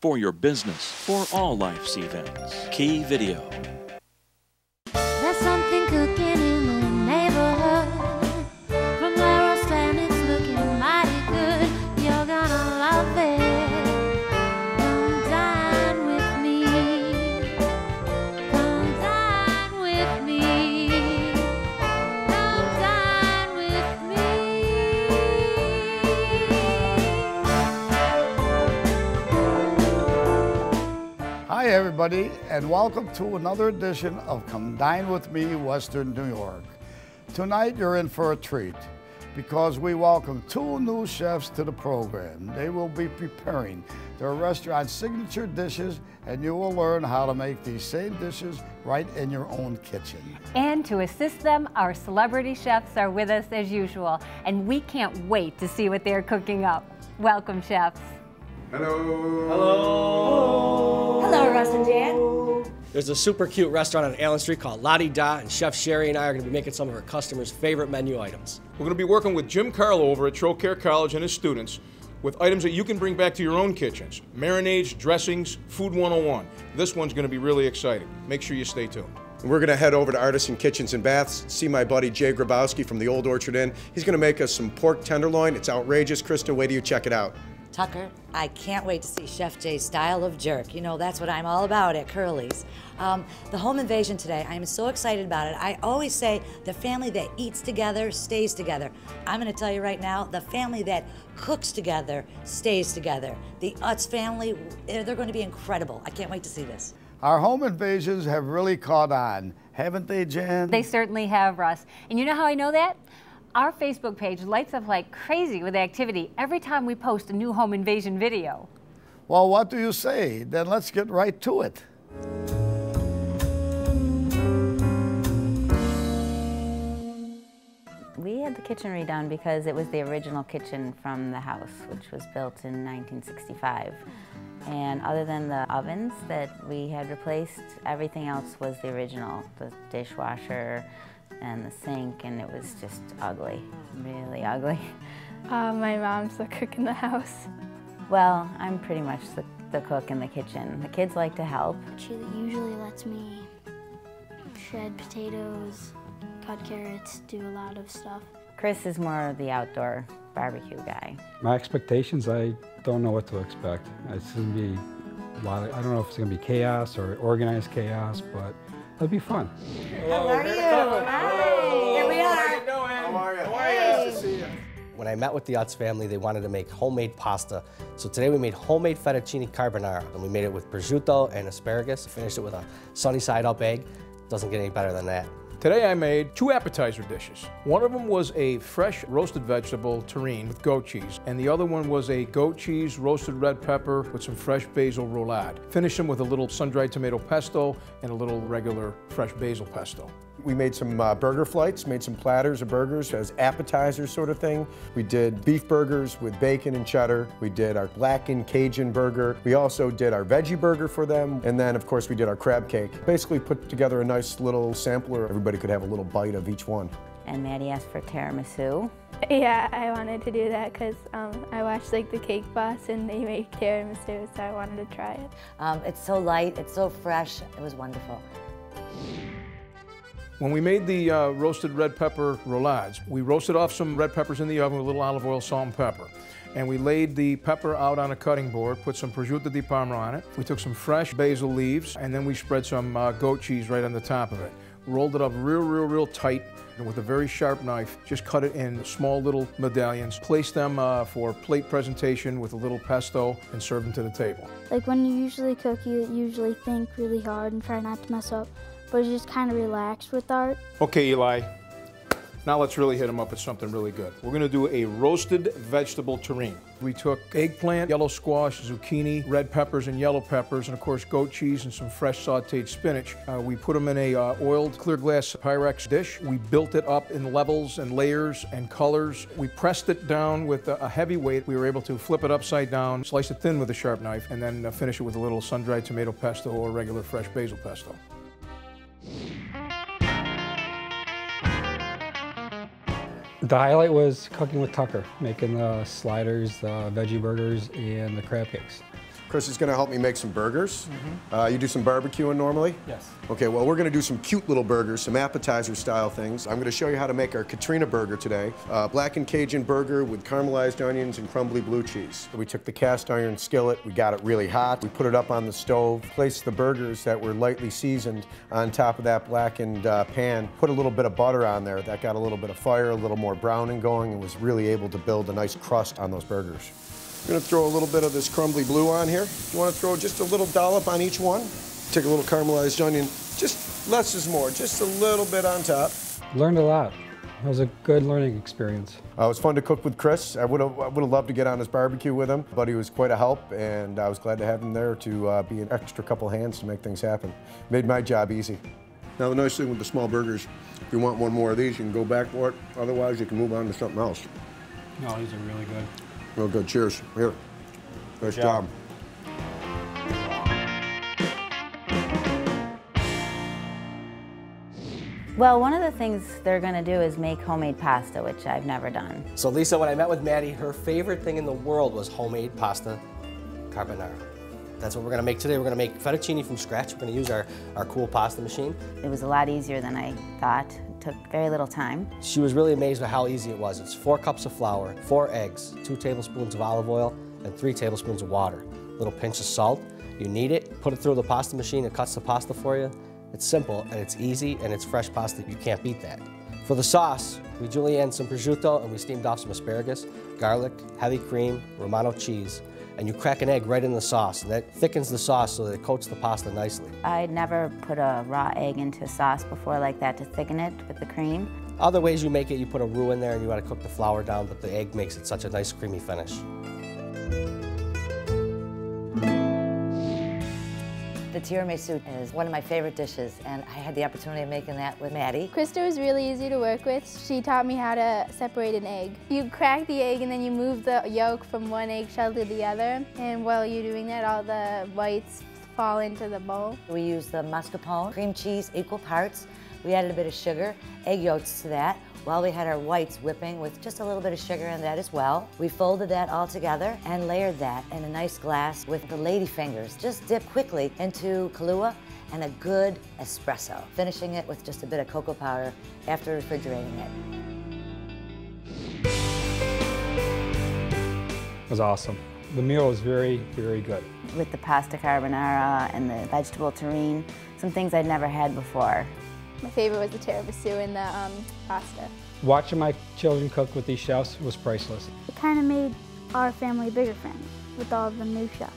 for your business, for all life's events. Key Video. There's something cooking in the neighborhood. From where I stand, it's looking mighty good. You're gonna love it. Come dine with me. Come dine with me. Come dine with me. Hi everybody, and welcome to another edition of Come Dine With Me, Western New York. Tonight you're in for a treat because we welcome two new chefs to the program. They will be preparing their restaurant's signature dishes, and you will learn how to make these same dishes right in your own kitchen. And to assist them, our celebrity chefs are with us as usual, and we can't wait to see what they're cooking up. Welcome, chefs. Hello. Hello. Hello, Russ and Jan. There's a super cute restaurant on Allen Street called La Di Da, and Chef Sherry and I are going to be making some of our customers' favorite menu items. We're going to be working with Jim Carlo over at Trocaire College and his students with items that you can bring back to your own kitchens. Marinades, dressings, Food 101. This one's going to be really exciting. Make sure you stay tuned. We're going to head over to Artisan Kitchens and Baths, see my buddy Jay Grzybowski from the Old Orchard Inn. He's going to make us some pork tenderloin. It's outrageous. Krista, wait till you check it out. Tucker, I can't wait to see Chef Jay's style of jerk. You know, that's what I'm all about at Curly's. The home invasion today, I am so excited about it. I always say the family that eats together stays together. I'm going to tell you right now, the family that cooks together stays together. The Utz family, they're going to be incredible. I can't wait to see this. Our home invasions have really caught on, haven't they, Jan? They certainly have, Russ. And you know how I know that? Our Facebook page lights up like crazy with activity every time we post a new home invasion video. Well, what do you say? Then let's get right to it. We had the kitchen redone because it was the original kitchen from the house, which was built in 1965. And other than the ovens that we had replaced, everything else was the original. The dishwasher and the sink, and it was just ugly, really ugly. My mom's the cook in the house. Well, I'm pretty much the cook in the kitchen. The kids like to help. She usually lets me shred potatoes, cut carrots, do a lot of stuff. Chris is more the outdoor barbecue guy. My expectations, I don't know what to expect. It's going to be a lot of, I don't know if it's going to be chaos or organized chaos, but it'll be fun. How are you? Hi. Here we are. How you doing? How are you? Nice to see you. When I met with the Utz family, they wanted to make homemade pasta. So today we made homemade fettuccine carbonara, and we made it with prosciutto and asparagus. Finished it with a sunny side up egg. Doesn't get any better than that. Today I made two appetizer dishes. One of them was a fresh roasted vegetable terrine with goat cheese, and the other one was a goat cheese roasted red pepper with some fresh basil roulade. Finished them with a little sun-dried tomato pesto and a little regular fresh basil pesto. We made some burger flights, made some platters of burgers as appetizers sort of thing. We did beef burgers with bacon and cheddar. We did our blackened Cajun burger. We also did our veggie burger for them. And then, of course, we did our crab cake. Basically put together a nice little sampler. Everybody could have a little bite of each one. And Maddie asked for tiramisu. Yeah, I wanted to do that because I watched like the Cake Boss and they make tiramisu, so I wanted to try it. It's so light, it's so fresh, it was wonderful. When we made the roasted red pepper roulades, we roasted off some red peppers in the oven with a little olive oil, salt, and pepper. And we laid the pepper out on a cutting board, put some prosciutto di Parma on it. We took some fresh basil leaves, and then we spread some goat cheese right on the top of it. Rolled it up real tight, and with a very sharp knife, just cut it in small little medallions. Placed them for plate presentation with a little pesto, and served them to the table. Like when you usually cook, you usually think really hard and try not to mess up, but you just kind of relax with art. Okay, Eli. Now let's really hit them up with something really good. We're gonna do a roasted vegetable terrine. We took eggplant, yellow squash, zucchini, red peppers and yellow peppers, and of course goat cheese and some fresh sauteed spinach. We put them in a oiled clear glass Pyrex dish. We built it up in levels and layers and colors. We pressed it down with a heavy weight. We were able to flip it upside down, slice it thin with a sharp knife, and then finish it with a little sun-dried tomato pesto or regular fresh basil pesto. The highlight was cooking with Tucker, making the sliders, the veggie burgers, and the crab cakes. Chris is going to help me make some burgers. You do some barbecuing normally? Yes. Okay, well, we're going to do some cute little burgers, some appetizer style things. I'm going to show you how to make our Katrina burger today. Blackened Cajun burger with caramelized onions and crumbly blue cheese. We took the cast iron skillet, we got it really hot, we put it up on the stove, placed the burgers that were lightly seasoned on top of that blackened pan, put a little bit of butter on there. That got a little bit of fire, a little more browning going, and was really able to build a nice crust on those burgers. I'm going to throw a little bit of this crumbly blue on here. You want to throw just a little dollop on each one. Take a little caramelized onion, just less is more, just a little bit on top. Learned a lot. It was a good learning experience. It was fun to cook with Chris. I would have loved to get on his barbecue with him, but he was quite a help, and I was glad to have him there to be an extra couple hands to make things happen. Made my job easy. Now the nice thing with the small burgers, if you want one more of these, you can go back for it. Otherwise, you can move on to something else. No, these are really good. Real good. Cheers. Here. Nice job. Well, one of the things they're going to do is make homemade pasta, which I've never done. So Lisa, when I met with Maddie, her favorite thing in the world was homemade pasta carbonara. That's what we're going to make today. We're going to make fettuccine from scratch. We're going to use our cool pasta machine. It was a lot easier than I thought. It took very little time. She was really amazed by how easy it was. It's 4 cups of flour, 4 eggs, 2 tablespoons of olive oil, and 3 tablespoons of water. A little pinch of salt. You knead it, put it through the pasta machine, it cuts the pasta for you. It's simple, and it's easy, and it's fresh pasta. You can't beat that. For the sauce, we julienned some prosciutto, and we steamed off some asparagus, garlic, heavy cream, Romano cheese. And you crack an egg right in the sauce, and that thickens the sauce so that it coats the pasta nicely. I'd never put a raw egg into sauce before like that to thicken it with the cream. Other ways you make it, you put a roux in there and you want to cook the flour down, but the egg makes it such a nice creamy finish. The tiramisu is one of my favorite dishes, and I had the opportunity of making that with Maddie. Krista was really easy to work with. She taught me how to separate an egg. You crack the egg and then you move the yolk from one eggshell to the other, and while you're doing that, all the whites fall into the bowl. We used the mascarpone, cream cheese, equal parts. We added a bit of sugar, egg yolks to that, while we had our whites whipping with just a little bit of sugar in that as well. We folded that all together and layered that in a nice glass with the lady fingers. Just dip quickly into Kahlua and a good espresso, finishing it with just a bit of cocoa powder after refrigerating it. It was awesome. The meal was very, very good. With the pasta carbonara and the vegetable terrine, some things I'd never had before. My favorite was the tiramisu and the pasta. Watching my children cook with these chefs was priceless. It kind of made our family a bigger family with all the new chefs.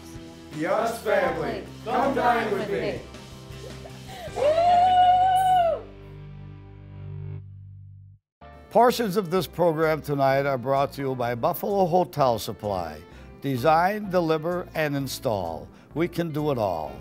Yes, family, come dine with me. Portions of this program tonight are brought to you by Buffalo Hotel Supply. Design, deliver, and install. We can do it all.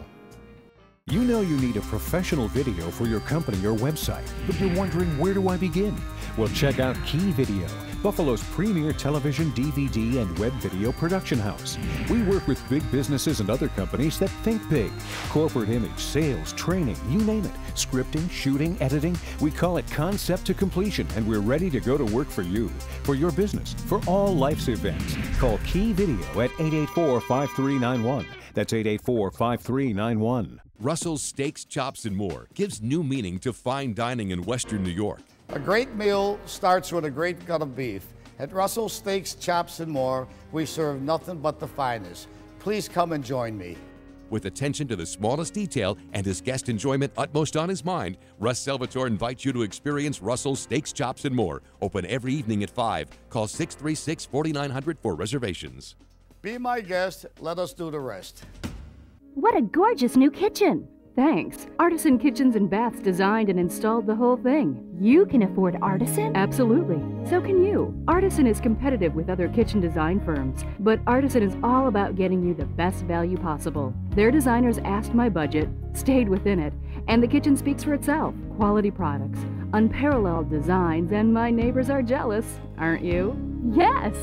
You know you need a professional video for your company or website, but you're wondering, where do I begin? Well, check out Key Video, Buffalo's premier television, DVD, and web video production house. We work with big businesses and other companies that think big. Corporate image, sales, training, you name it. Scripting, shooting, editing. We call it concept to completion, and we're ready to go to work for you, for your business, for all life's events. Call Key Video at 884-5391. That's 884-5391. Russell's Steaks, Chops, and More gives new meaning to fine dining in Western New York. A great meal starts with a great gut of beef. At Russell's Steaks, Chops, and More, we serve nothing but the finest. Please come and join me. With attention to the smallest detail and his guest enjoyment utmost on his mind, Russ Salvatore invites you to experience Russell's Steaks, Chops, and More. Open every evening at 5. Call 636-4900 for reservations. Be my guest. Let us do the rest. What a gorgeous new kitchen! Thanks. Artisan Kitchens and Baths designed and installed the whole thing. You can afford Artisan? Absolutely. So can you. Artisan is competitive with other kitchen design firms, but Artisan is all about getting you the best value possible. Their designers asked my budget, stayed within it, and the kitchen speaks for itself. Quality products, unparalleled designs, and my neighbors are jealous, aren't you? Yes!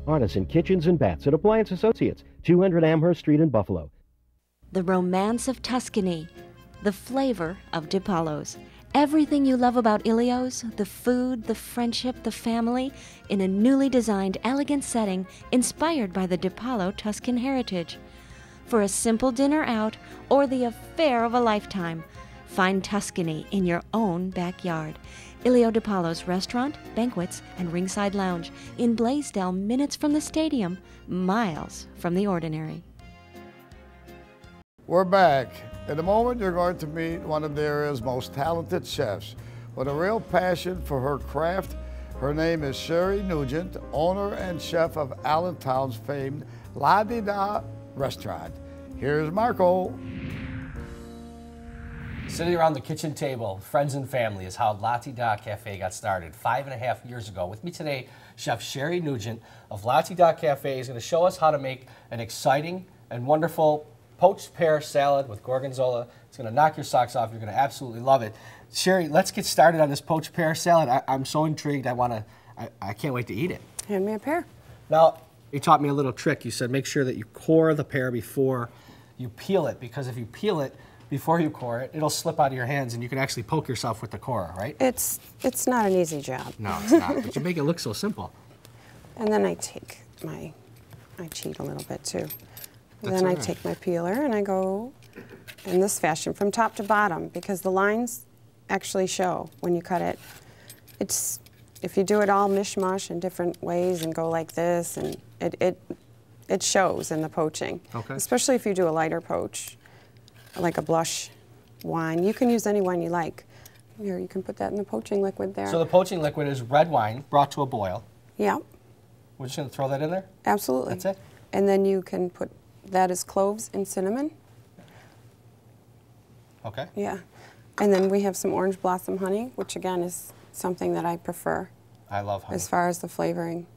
Artisan Kitchens and Baths at Appliance Associates, 200 Amherst Street in Buffalo. The romance of Tuscany, the flavor of DiPaolo's. Everything you love about Ilio's, the food, the friendship, the family, in a newly designed, elegant setting inspired by the DiPaolo Tuscan heritage. for a simple dinner out or the affair of a lifetime. Find Tuscany in your own backyard. Ilio DiPaolo's Restaurant, Banquets, and Ringside Lounge in Blaisdell, minutes from the stadium, miles from the ordinary. We're back. In a moment, you're going to meet one of the area's most talented chefs with a real passion for her craft. Her name is Sherry Nugent, owner and chef of Allentown's famed La Di Da restaurant. Here's Marco. Sitting around the kitchen table, friends and family, is how La Di Da Cafe got started 5.5 years ago. With me today, Chef Sherry Nugent of La Di Da Cafe is going to show us how to make an exciting and wonderful poached pear salad with gorgonzola. It's going to knock your socks off. You're going to absolutely love it. Sherry, let's get started on this poached pear salad. I'm so intrigued. I can't wait to eat it. Hand me a pear. Now, you taught me a little trick. You said make sure that you core the pear before you peel it, because if you peel it before you core it, it'll slip out of your hands and you can actually poke yourself with the core, right? It's not an easy job. No, it's not, but you make it look so simple. And then I take I cheat a little bit too. And then I take my peeler and I go in this fashion from top to bottom, because the lines actually show when you cut it. If you do it all mishmash in different ways and go like this, and it shows in the poaching. Okay. Especially if you do a lighter poach, like a blush wine. You can use any wine you like. Here, you can put that in the poaching liquid there. So the poaching liquid is red wine brought to a boil. Yeah. We're just going to throw that in there? Absolutely. That's it? And then you can put that as cloves and cinnamon. Okay. Yeah. And then we have some orange blossom honey, which again is something that I prefer. I love honey. As far as the flavoring.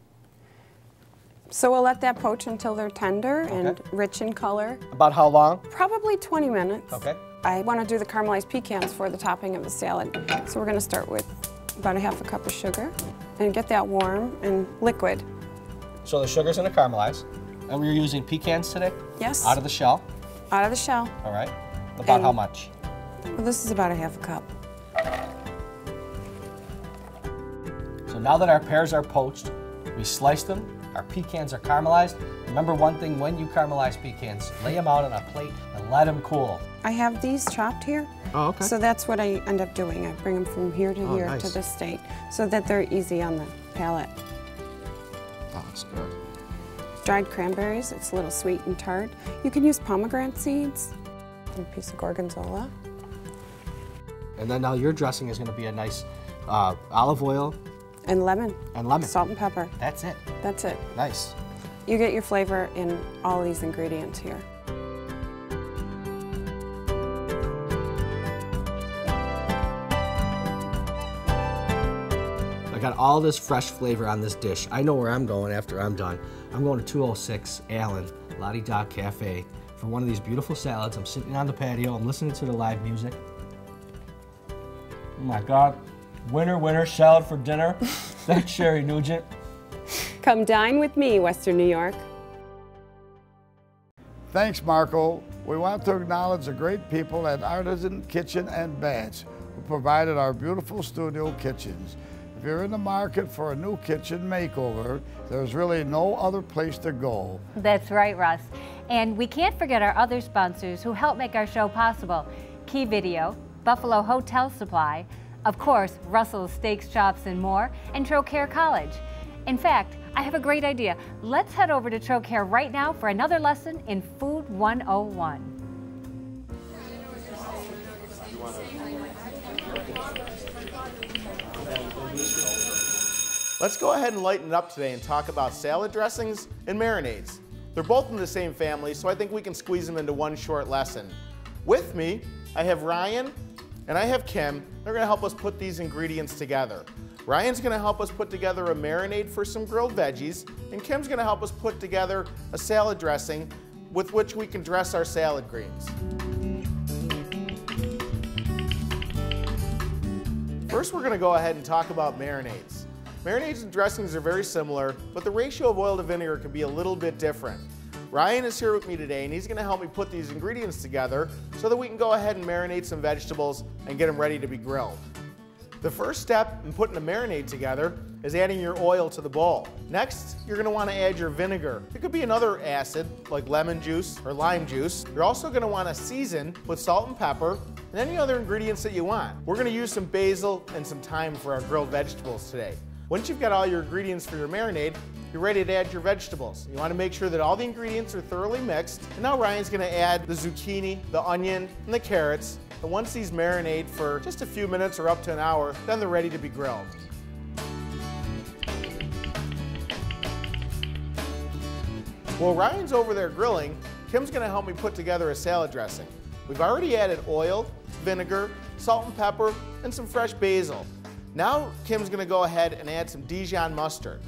So we'll let that poach until they're tender and rich in color. About how long? Probably 20 minutes. Okay. I want to do the caramelized pecans for the topping of the salad. So we're going to start with about 1/2 cup of sugar and get that warm and liquid. So the sugar's going to caramelize. And we're using pecans today? Yes. Out of the shell? Out of the shell. All right. About how much? Well, this is about 1/2 cup. So now that our pears are poached, we sliced them, our pecans are caramelized. Remember one thing, when you caramelize pecans, lay them out on a plate and let them cool. I have these chopped here. Oh, okay. So that's what I end up doing. I bring them from here to here nice. to this state so that they're easy on the palate. Oh, that's good. Dried cranberries, it's a little sweet and tart. You can use pomegranate seeds, and a piece of gorgonzola. And then now your dressing is going to be a nice olive oil. And lemon. And lemon. Salt and pepper. That's it. That's it. Nice. You get your flavor in all these ingredients here. I got all this fresh flavor on this dish. I know where I'm going after I'm done. I'm going to 206 Allen, La Di Da Cafe, for one of these beautiful salads. I'm sitting on the patio, I'm listening to the live music. Oh my God, winner, salad for dinner. That's Sherry Nugent. Come dine with me, Western New York. Thanks, Marco. We want to acknowledge the great people at Artisan Kitchen and Baths who provided our beautiful studio kitchens. If you're in the market for a new kitchen makeover, there's really no other place to go. That's right, Russ. And we can't forget our other sponsors who help make our show possible. Key Video, Buffalo Hotel Supply, of course, Russell's Steaks, Chops, and more, and Trocaire College. In fact, I have a great idea. Let's head over to Trocaire right now for another lesson in Food 101. Let's go ahead and lighten it up today and talk about salad dressings and marinades. They're both in the same family, so I think we can squeeze them into one short lesson. With me, I have Ryan and I have Kim. They're gonna help us put these ingredients together. Ryan's gonna help us put together a marinade for some grilled veggies, and Kim's gonna help us put together a salad dressing with which we can dress our salad greens. First, we're gonna go ahead and talk about marinades. Marinades and dressings are very similar, but the ratio of oil to vinegar can be a little bit different. Ryan is here with me today, and he's gonna help me put these ingredients together so that we can go ahead and marinate some vegetables and get them ready to be grilled. The first step in putting a marinade together is adding your oil to the bowl. Next, you're gonna wanna add your vinegar. It could be another acid, like lemon juice or lime juice. You're also gonna wanna season with salt and pepper and any other ingredients that you want. We're gonna use some basil and some thyme for our grilled vegetables today. Once you've got all your ingredients for your marinade, you're ready to add your vegetables. You wanna make sure that all the ingredients are thoroughly mixed. And now Ryan's gonna add the zucchini, the onion, and the carrots. And once these marinate for just a few minutes or up to an hour, then they're ready to be grilled. While Ryan's over there grilling, Kim's gonna help me put together a salad dressing. We've already added oil, vinegar, salt and pepper, and some fresh basil. Now Kim's gonna go ahead and add some Dijon mustard.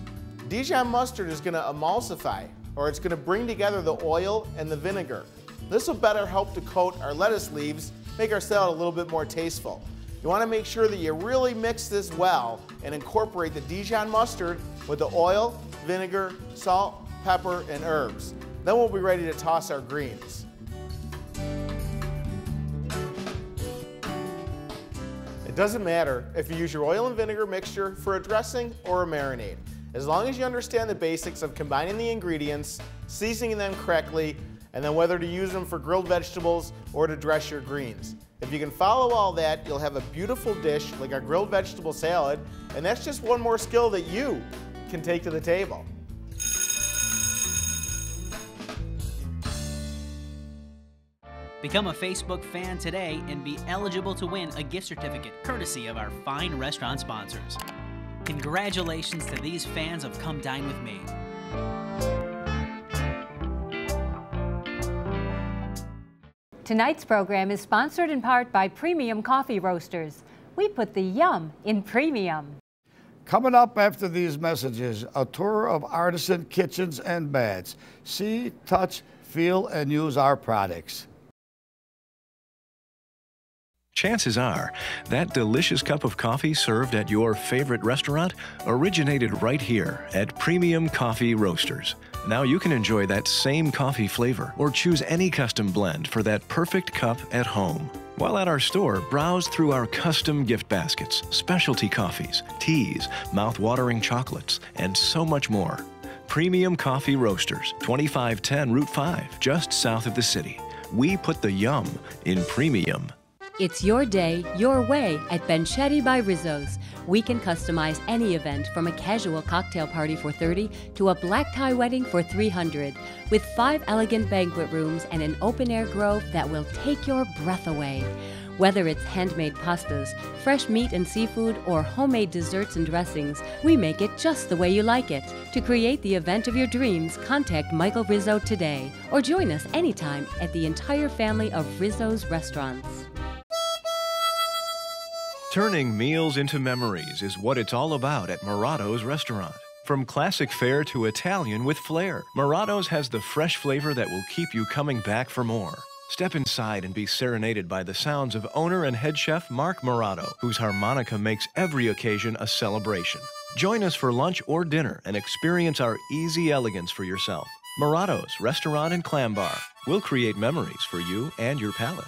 Dijon mustard is gonna emulsify, or it's gonna bring together the oil and the vinegar. This will better help to coat our lettuce leaves, make our salad a little bit more tasteful. You wanna make sure that you really mix this well and incorporate the Dijon mustard with the oil, vinegar, salt, pepper, and herbs. Then we'll be ready to toss our greens. It doesn't matter if you use your oil and vinegar mixture for a dressing or a marinade. As long as you understand the basics of combining the ingredients, seasoning them correctly, and then whether to use them for grilled vegetables or to dress your greens. If you can follow all that, you'll have a beautiful dish like our grilled vegetable salad, and that's just one more skill that you can take to the table. Become a Facebook fan today and be eligible to win a gift certificate courtesy of our fine restaurant sponsors. Congratulations to these fans of Come Dine With Me. Tonight's program is sponsored in part by Premium Coffee Roasters. We put the yum in premium. Coming up after these messages, a tour of artisan kitchens and baths. See, touch, feel, and use our products. Chances are, that delicious cup of coffee served at your favorite restaurant originated right here at Premium Coffee Roasters. Now you can enjoy that same coffee flavor or choose any custom blend for that perfect cup at home. While at our store, browse through our custom gift baskets, specialty coffees, teas, mouth-watering chocolates, and so much more. Premium Coffee Roasters, 2510 Route 5, just south of the city. We put the yum in premium. It's your day, your way at Benchetti by Rizzo's. We can customize any event from a casual cocktail party for 30 to a black tie wedding for 300, with 5 elegant banquet rooms and an open-air grove that will take your breath away. Whether it's handmade pastas, fresh meat and seafood, or homemade desserts and dressings, we make it just the way you like it. To create the event of your dreams, contact Michael Rizzo today, or join us anytime at the entire family of Rizzo's restaurants. Turning meals into memories is what it's all about at Morato's Restaurant. From classic fare to Italian with flair, Morato's has the fresh flavor that will keep you coming back for more. Step inside and be serenaded by the sounds of owner and head chef Mark Morato, whose harmonica makes every occasion a celebration. Join us for lunch or dinner and experience our easy elegance for yourself. Morato's Restaurant and Clam Bar. We'll create memories for you and your palate.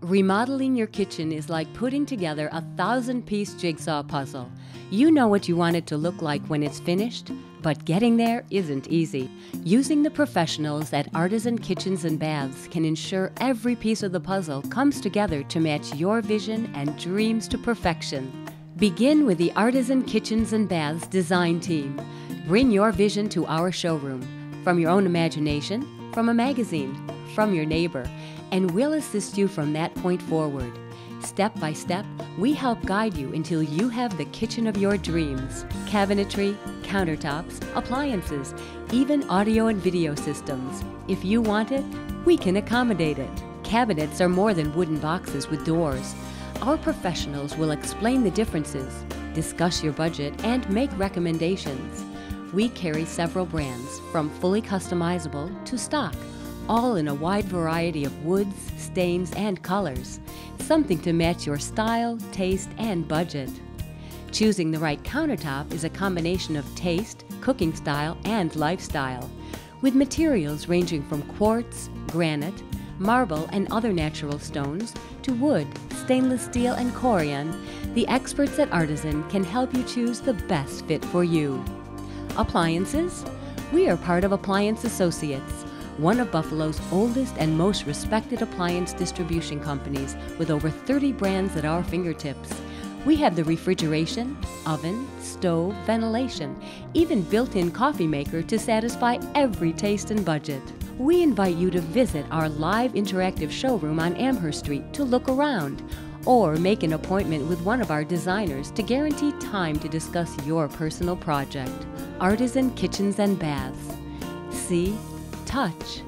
Remodeling your kitchen is like putting together a 1,000-piece jigsaw puzzle. You know what you want it to look like when it's finished, but getting there isn't easy. Using the professionals at Artisan Kitchens and Baths can ensure every piece of the puzzle comes together to match your vision and dreams to perfection. Begin with the Artisan Kitchens and Baths design team. Bring your vision to our showroom, from your own imagination, from a magazine, from your neighbor, and we'll assist you from that point forward. Step by step, we help guide you until you have the kitchen of your dreams. Cabinetry, countertops, appliances, even audio and video systems. If you want it, we can accommodate it. Cabinets are more than wooden boxes with doors. Our professionals will explain the differences, discuss your budget, and make recommendations. We carry several brands, from fully customizable to stock, all in a wide variety of woods, stains, and colors. Something to match your style, taste, and budget. Choosing the right countertop is a combination of taste, cooking style, and lifestyle. With materials ranging from quartz, granite, marble, and other natural stones, to wood, stainless steel, and corian, the experts at Artisan can help you choose the best fit for you. Appliances? We are part of Appliance Associates, one of Buffalo's oldest and most respected appliance distribution companies, with over 30 brands at our fingertips. We have the refrigeration, oven, stove, ventilation, even built-in coffee maker to satisfy every taste and budget. We invite you to visit our live interactive showroom on Amherst Street to look around, or make an appointment with one of our designers to guarantee time to discuss your personal project. Artisan Kitchens and Baths. See, touch,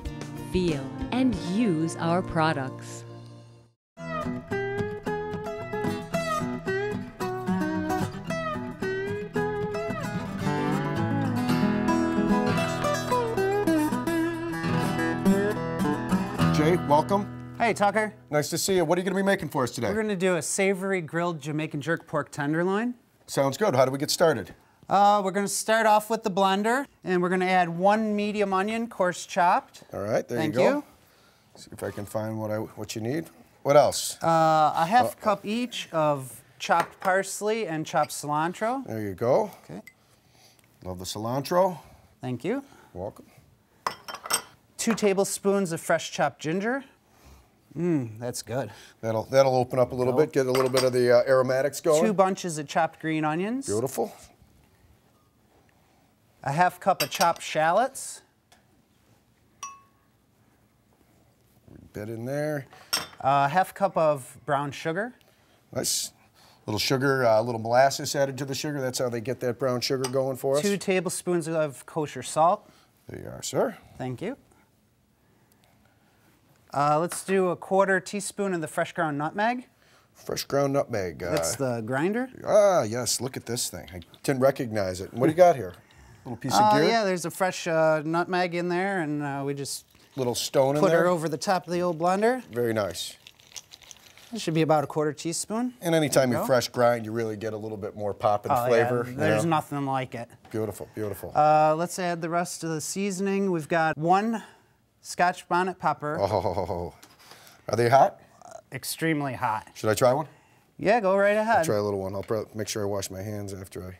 feel, and use our products. Jay, welcome. Hey, Tucker. Nice to see you. What are you going to be making for us today? We're going to do a savory grilled Jamaican jerk pork tenderloin. Sounds good. How do we get started? We're going to start off with the blender, and we're going to add 1 medium onion, coarse chopped. All right, there Thank you go. you. See if I can find what you need. What else? A half cup each of chopped parsley and chopped cilantro. There you go. Okay. Love the cilantro. Thank you. Welcome. 2 tablespoons of fresh chopped ginger. That's good. That'll open up a little bit, get a little bit of the aromatics going. 2 bunches of chopped green onions. Beautiful. A half cup of chopped shallots. Bit in there. A half cup of brown sugar. Nice. Little sugar, a little molasses added to the sugar. That's how they get that brown sugar going for us. 2 tablespoons of kosher salt. There you are, sir. Thank you. Let's do a 1/4 teaspoon of the fresh ground nutmeg. Fresh ground nutmeg. That's the grinder. Ah, yes. Look at this thing. I didn't recognize it. What do you got here? Little piece of gear? Yeah, there's a fresh nutmeg in there, and we just little stone in put there? her over the top of the old blender. Very nice. It should be about a 1/4 teaspoon. And anytime you fresh grind, you really get a little bit more pop and flavor. Yeah, there's nothing like it. Beautiful, beautiful. Let's add the rest of the seasoning. We've got 1 Scotch bonnet pepper. Oh, are they hot? Extremely hot. Should I try one? Yeah, go right ahead. I'll try a little one. I'll make sure I wash my hands after I...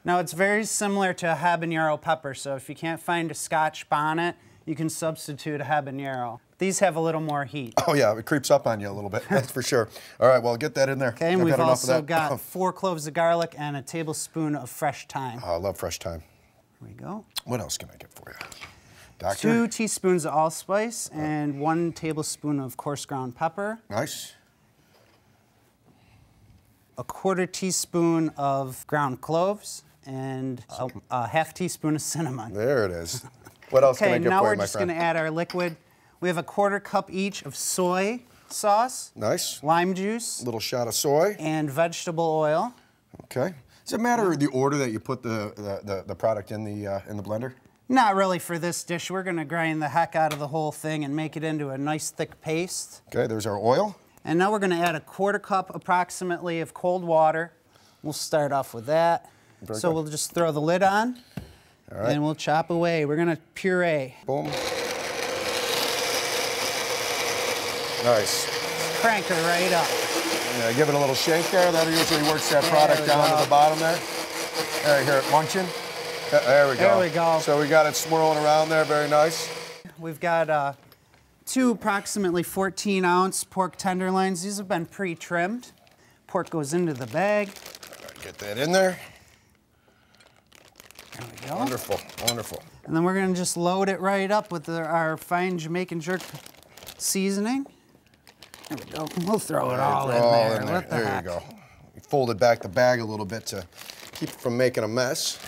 Now, it's very similar to a habanero pepper, so if you can't find a Scotch bonnet, you can substitute a habanero. These have a little more heat. Oh, yeah, it creeps up on you a little bit, that's for sure. All right, well, get that in there. Okay, and we've also got 4 cloves of garlic and a tablespoon of fresh thyme. Oh, I love fresh thyme. There we go. What else can I get for you? Doctor? 2 teaspoons of allspice and 1 tablespoon of coarse ground pepper. Nice. A 1/4 teaspoon of ground cloves and a half teaspoon of cinnamon. There it is. What else can I get for you, my friend? Okay, now we're just going to add our liquid. We have a 1/4 cup each of soy sauce. Nice. Lime juice. A little shot of soy. And vegetable oil. Okay. Does it matter the order that you put the product in the blender? Not really for this dish. We're going to grind the heck out of the whole thing and make it into a nice thick paste. Okay, there's our oil. And now we're going to add a 1/4 cup approximately of cold water. We'll start off with that. Very so good. we'll just throw the lid on. All right. And we'll chop away. We're going to puree. Boom. Nice. Crank her right up. Yeah, give it a little shake there. That usually works that product down to the bottom there. There, you hear it munching. There we go. There we go. So we got it swirling around there. Very nice. We've got 2 approximately 14-ounce pork tenderloins. These have been pre-trimmed. Pork goes into the bag. Get that in there. There we go. Wonderful, wonderful. And then we're going to just load it right up with our fine Jamaican jerk seasoning. There we go. We'll throw it all in there. What the There heck? you go. We folded back the bag a little bit to keep it from making a mess.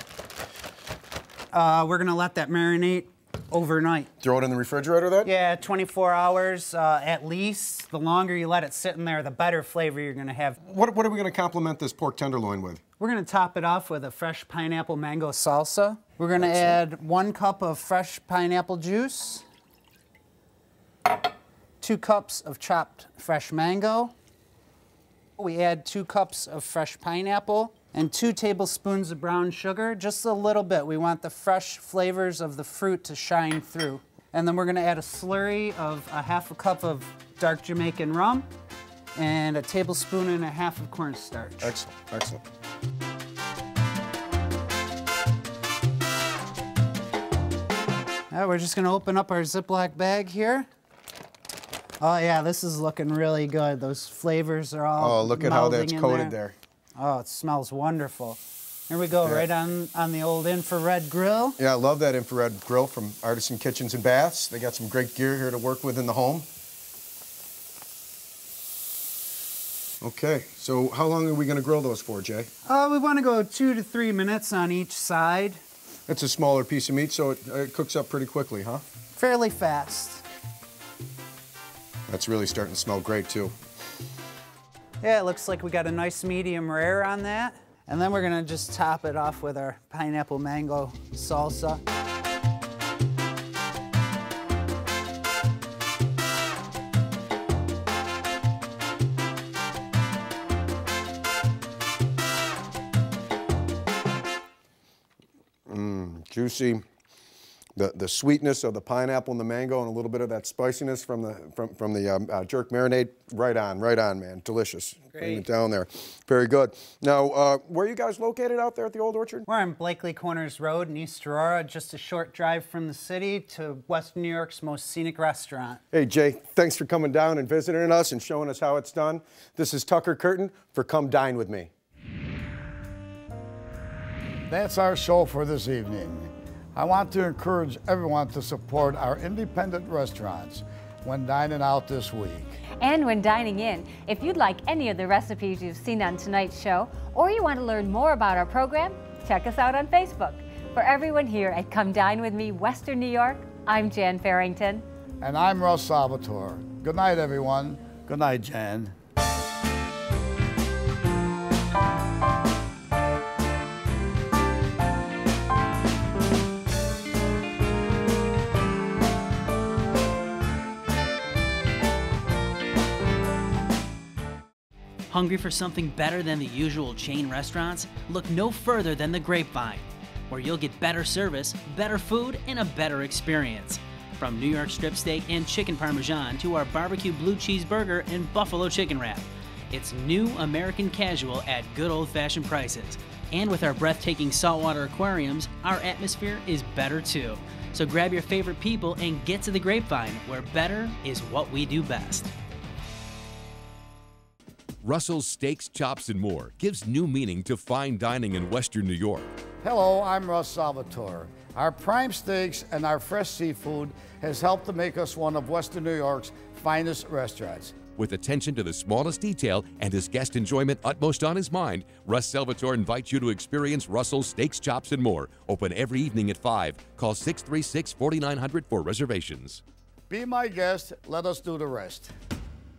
We're going to let that marinate overnight. Throw it in the refrigerator then? Yeah, 24 hours at least. The longer you let it sit in there, the better flavor you're going to have. What are we going to complement this pork tenderloin with? We're going to top it off with a fresh pineapple mango salsa. We're going to add 1 cup of fresh pineapple juice, 2 cups of chopped fresh mango. We add 2 cups of fresh pineapple and 2 tablespoons of brown sugar, just a little bit. We want the fresh flavors of the fruit to shine through. And then we're going to add a slurry of a 1/2 cup of dark Jamaican rum and a 1.5 tablespoons of cornstarch. Excellent, excellent. Now we're just going to open up our Ziploc bag here. Oh yeah, this is looking really good. Those flavors are all Oh, look at how that's melding in coated there. Oh, it smells wonderful. Here we go, Yeah. right on the old infrared grill. Yeah, I love that infrared grill from Artisan Kitchens and Baths. They got some great gear here to work with in the home. Okay, so how long are we going to grill those for, Jay? We want to go 2 to 3 minutes on each side. It's a smaller piece of meat, so it cooks up pretty quickly, huh? Fairly fast. That's really starting to smell great, too. Yeah, it looks like we got a nice medium rare on that. And then we're gonna just top it off with our pineapple mango salsa. Juicy. The sweetness of the pineapple and the mango and a little bit of that spiciness from the jerk marinade. Right on, man. Delicious. Bring it down there. Very good. Now, where are you guys located out there at the Old Orchard? We're on Blakely Corners Road in East Aurora, just a short drive from the city to Western New York's most scenic restaurant. Hey, Jay, thanks for coming down and visiting us and showing us how it's done. This is Tucker Curtin for Come Dine With Me. That's our show for this evening. I want to encourage everyone to support our independent restaurants when dining out this week. And when dining in, if you'd like any of the recipes you've seen on tonight's show, or you want to learn more about our program, check us out on Facebook. For everyone here at Come Dine With Me, Western New York, I'm Jan Farrington. And I'm Russ Salvatore. Good night, everyone. Good night, Jan. Hungry for something better than the usual chain restaurants? Look no further than the Grapevine, where you'll get better service, better food, and a better experience. From New York strip steak and chicken parmesan to our barbecue blue cheeseburger and buffalo chicken wrap. It's new American casual at good old-fashioned prices. And with our breathtaking saltwater aquariums, our atmosphere is better too. So grab your favorite people and get to the Grapevine, where better is what we do best. Russell's Steaks, Chops, and More gives new meaning to fine dining in Western New York. Hello, I'm Russ Salvatore. Our prime steaks and our fresh seafood has helped to make us one of Western New York's finest restaurants. With attention to the smallest detail and his guest enjoyment utmost on his mind, Russ Salvatore invites you to experience Russell's Steaks, Chops, and More. Open every evening at 5. Call 636-4900 for reservations. Be my guest. Let us do the rest.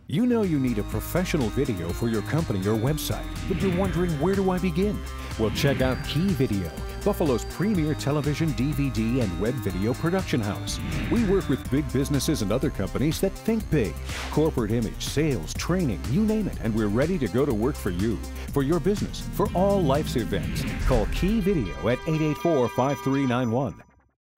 You know you need a professional video for your company or website, but you're wondering, where do I begin? Well, check out Key Video, Buffalo's premier television, DVD, and web video production house. We work with big businesses and other companies that think big. Corporate image, sales, training, you name it, and we're ready to go to work for you, for your business, for all life's events. Call Key Video at 884-5391.